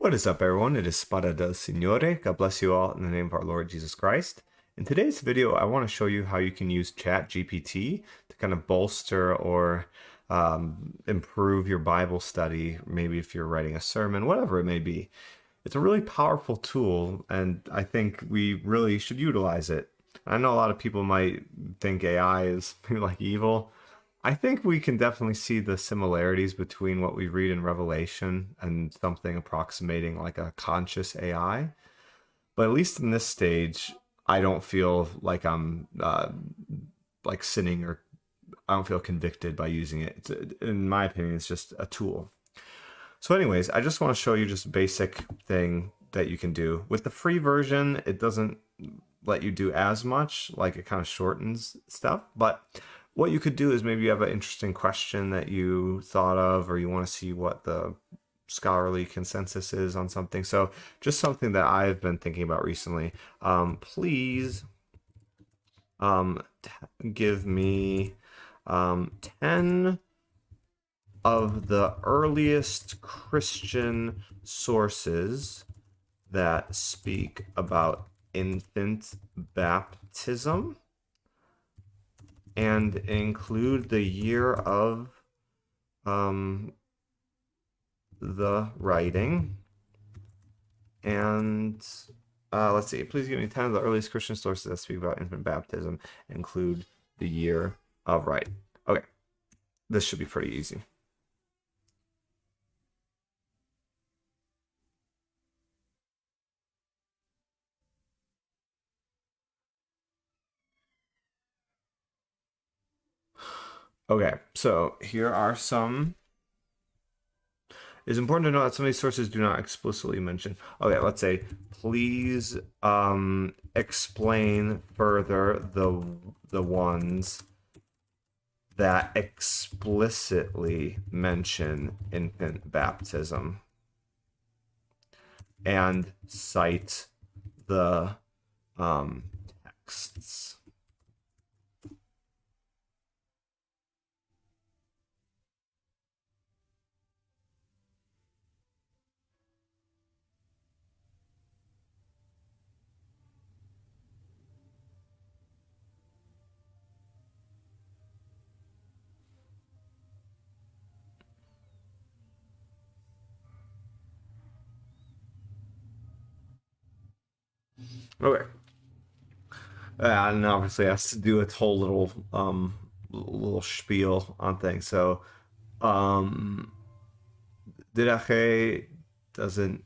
What is up, everyone? It is Spada del Signore. God bless you all in the name of our Lord Jesus Christ. In today's video, I want to show you how you can use ChatGPT to kind of bolster or improve your Bible study, maybe if you're writing a sermon, whatever it may be. It's a really powerful tool, and I think we really should utilize it. I know a lot of people might think AI is like evil. I think we can definitely see the similarities between what we read in Revelation and something approximating like a conscious AI. But at least in this stage, I don't feel like I'm like sinning, or I don't feel convicted by using it. In my opinion, it's just a tool. So anyways, I just want to show you just a basic thing that you can do. With the free version, it doesn't let you do as much, like it kind of shortens stuff. But what you could do is maybe you have an interesting question that you thought of, or you want to see what the scholarly consensus is on something. So just something that I've been thinking about recently. Please give me 10 of the earliest Christian sources that speak about infant baptism and include the year of the writing. And let's see, please give me 10 of the earliest Christian sources that speak about infant baptism, include the year of writing. Okay, this should be pretty easy. Okay, so here are some. It's important to note that some of these sources do not explicitly mention. Okay, let's say, please explain further the ones that explicitly mention infant baptism and cite the texts. Okay. And obviously it has to do a whole little spiel on things. So Didache doesn't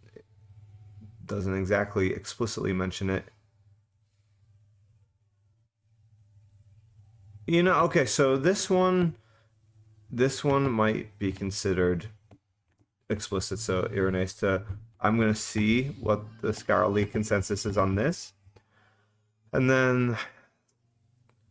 exactly explicitly mention it. Okay, so this one might be considered explicit. So Irenesta, I'm gonna see what the scholarly consensus is on this. And then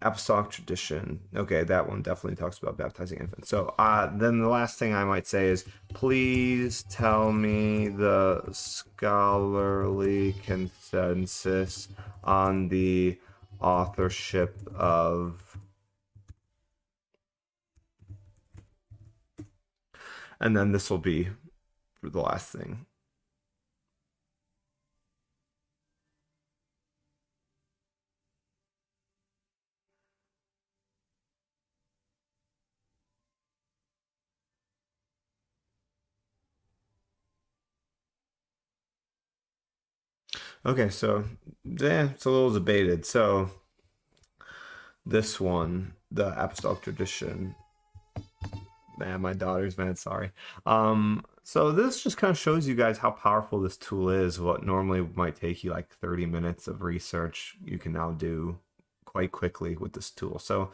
apostolic tradition. Okay, that one definitely talks about baptizing infants. So then the last thing I might say is, please tell me the scholarly consensus on the authorship of, and then this will be the last thing. Okay, so yeah, it's a little debated. So this one, the apostolic tradition. Man, my daughter's mad, sorry. So this just kind of shows you guys how powerful this tool is. What normally might take you like 30 minutes of research, you can now do quite quickly with this tool. So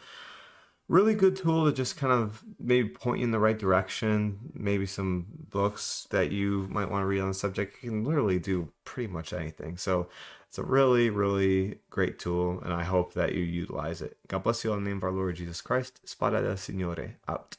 really good tool to just kind of maybe point you in the right direction. Maybe some books that you might want to read on the subject. You can literally do pretty much anything. So it's a really, really great tool, and I hope that you utilize it. God bless you all in the name of our Lord Jesus Christ. Spada del Signore, out.